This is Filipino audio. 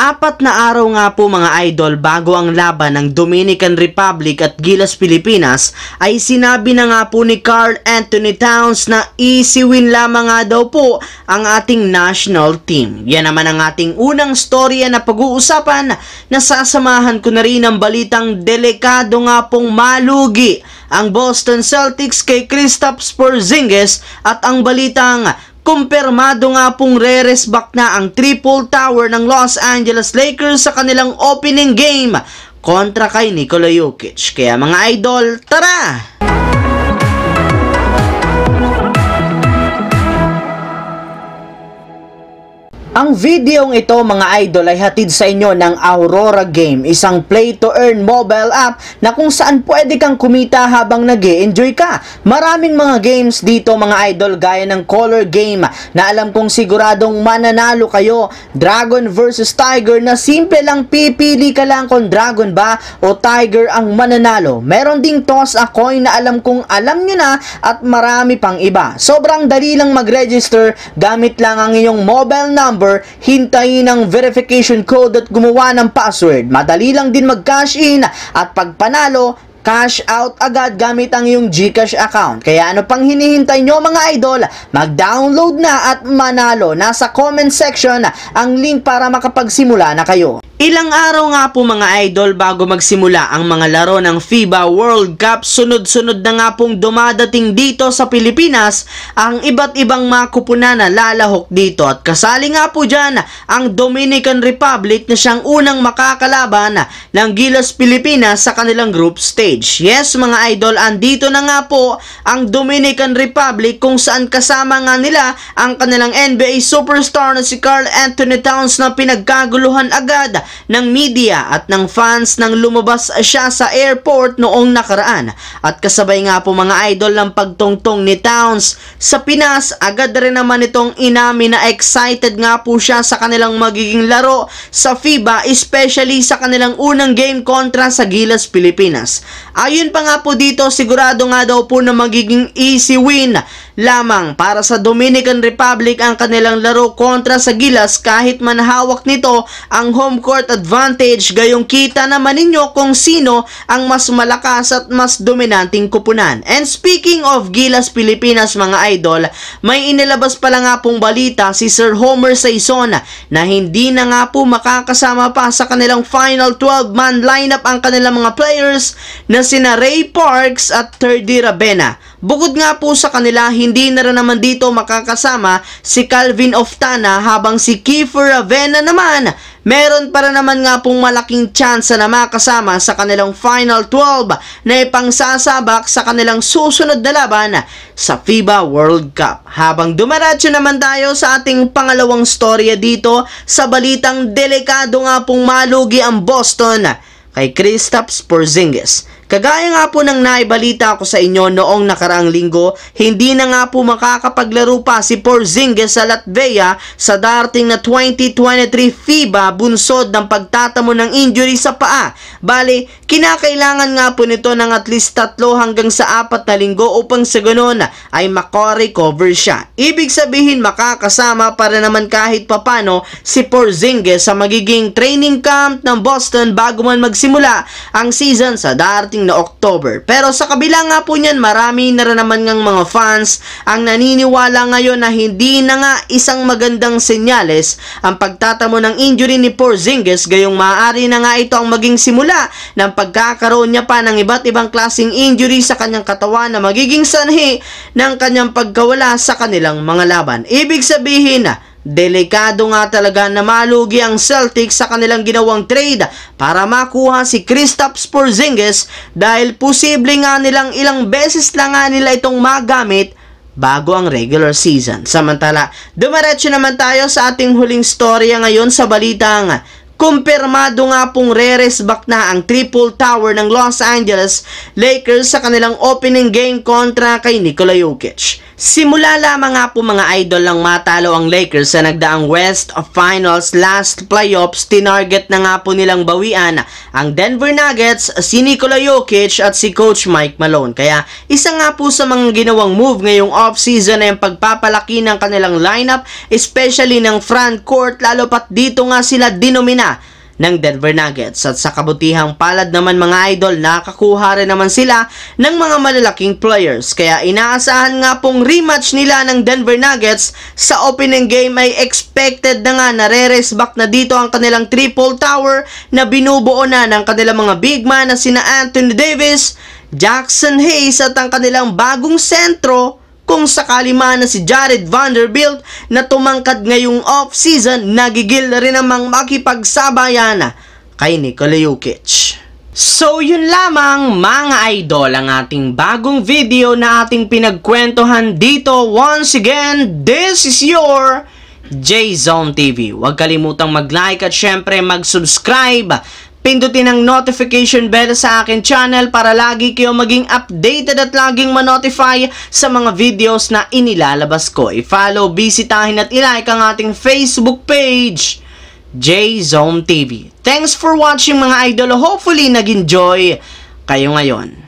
4 na araw nga po mga idol bago ang laban ng Dominican Republic at Gilas Pilipinas ay sinabi na nga po ni Karl Anthony Towns na easy win lamang nga daw po ang ating national team. Yan naman ang ating unang storya na pag-uusapan na sasamahan ko na rin ang balitang delikado nga pong malugi ang Boston Celtics kay Kristaps Porzingis at ang balitang kumpirmado nga pong re-resback na ang triple tower ng Los Angeles Lakers sa kanilang opening game kontra kay Nikola Jokic. Kaya mga idol, tara! Ang videong ito mga idol ay hatid sa inyo ng Aurora Game, isang play-to-earn mobile app na kung saan pwede kang kumita habang nag-e-enjoy ka. Maraming mga games dito mga idol gaya ng Color Game na alam kong siguradong mananalo kayo. Dragon versus Tiger na simple lang pipili ka lang kung Dragon ba o Tiger ang mananalo. Meron ding Toss a Coin na alam kong alam nyo na at marami pang iba. Sobrang dali lang mag-register gamit lang ang iyong mobile number, hintayin ang verification code at gumawa ng password. Madali lang din mag-cash in at pag panalo, cash out agad gamit ang iyong GCash account. Kaya ano pang hinihintay nyo mga idol? Mag-download na at manalo. Nasa comment section ang link para makapagsimula na kayo. Ilang araw nga po mga idol bago magsimula ang mga laro ng FIBA World Cup, sunod-sunod na nga pong dumadating dito sa Pilipinas ang iba't ibang mga kupunan na lalahok dito at kasali nga po dyan ang Dominican Republic na siyang unang makakalaban ng Gilas Pilipinas sa kanilang group stage. Yes mga idol, andito na nga po ang Dominican Republic kung saan kasama nga nila ang kanilang NBA superstar na si Karl Anthony Towns na pinagkaguluhan agad ng media at ng fans nang lumabas siya sa airport noong nakaraan. At kasabay nga po mga idol ng pagtungtong ni Towns sa Pinas, agad rin naman itong inamin na excited nga po siya sa kanilang magiging laro sa FIBA, especially sa kanilang unang game kontra sa Gilas Pilipinas. Ayun pa nga po dito, sigurado nga daw po na magiging easy win lamang para sa Dominican Republic ang kanilang laro kontra sa Gilas kahit man hawak nito ang home court advantage. Gayong kita naman ninyo kung sino ang mas malakas at mas dominanting kupunan. And speaking of Gilas Pilipinas mga idol, may inilabas pala nga pong balita si Sir Homer Saison na hindi na nga po makakasama pa sa kanilang final 12-man lineup ang kanilang mga players na sina Ray Parks at Terdy Ravena. Bukod nga po sa kanila, hindi na rin naman dito makakasama si Calvin Oftana, habang si Kiefer Ravena naman meron para naman nga pong malaking chance na makasama sa kanilang final 12 na ipangsasabak sa kanilang susunod na laban sa FIBA World Cup. Habang dumaratso naman tayo sa ating pangalawang storya dito sa balitang delikado nga pong malugi ang Boston kay Kristaps Porzingis. Kagaya nga po ng naibalita ko sa inyo noong nakaraang linggo, hindi na nga po makakapaglaro pa si Porzingis sa Latvia sa darating na 2023 FIBA bunsod ng pagtatamo ng injury sa paa. Bali, kinakailangan nga po nito ng at least 3 hanggang sa 4 na linggo upang sa ganun ay makarecover siya. Ibig sabihin makakasama para naman kahit papano si Porzingis sa magiging training camp ng Boston bago man magsimula ang season sa darating na October. Pero sa kabila nga po niyan, marami na rin naman ng mga fans ang naniniwala ngayon na hindi na nga isang magandang senyales ang pagtatamo ng injury ni Porzingis, gayong maaari na nga ito ang maging simula ng pagkakaroon niya pa ng iba't ibang klaseng injury sa kanyang katawan na magiging sanhi ng kanyang pagkawala sa kanilang mga laban. Ibig sabihin delikado nga talaga na malugi ang Celtics sa kanilang ginawang trade para makuha si Kristaps Porzingis dahil posible nga nilang ilang beses lang nga nila itong magamit bago ang regular season. Samantala, dumiretso naman tayo sa ating huling storya ngayon sa balitang kumpirmado nga pong re-resback na ang triple tower ng Los Angeles Lakers sa kanilang opening game kontra kay Nikola Jokic. Simula lamang nga po mga idol lang matalo ang Lakers sa nagdaang West Finals last playoffs, tinarget na nga po nilang bawian ang Denver Nuggets, si Nikola Jokic at si Coach Mike Malone. Kaya isa nga po sa mga ginawang move ngayong off-season ay ang pagpapalaki ng kanilang lineup, especially ng front court, lalo pat dito nga sila dinomina ng Denver Nuggets. At sa kabutihang palad naman mga idol, nakakuha rin naman sila ng mga malalaking players. Kaya inaasahan nga pong rematch nila ng Denver Nuggets sa opening game ay expected na nga nare-race back na dito ang kanilang triple tower na binubuo na ng kanilang mga big man na sina Anthony Davis, Jackson Hayes at ang kanilang bagong sentro kung sakali man na si Jared Vanderbilt na tumangkad ngayong off-season, nagigil rin namang makipagsabayan kay Nikola Jokic. So yun lamang mga idol ang ating bagong video na ating pinagkwentuhan dito. Once again, this is your J-Zone TV. Huwag kalimutang mag-like at syempre mag-subscribe. Pindutin ang notification bell sa akin channel para lagi kayo maging updated at laging ma-notify sa mga videos na inilalabas ko. I-follow, bisitahin at i-like ang ating Facebook page, J-Zone TV. Thanks for watching mga idol. Hopefully nag-enjoy kayo ngayon.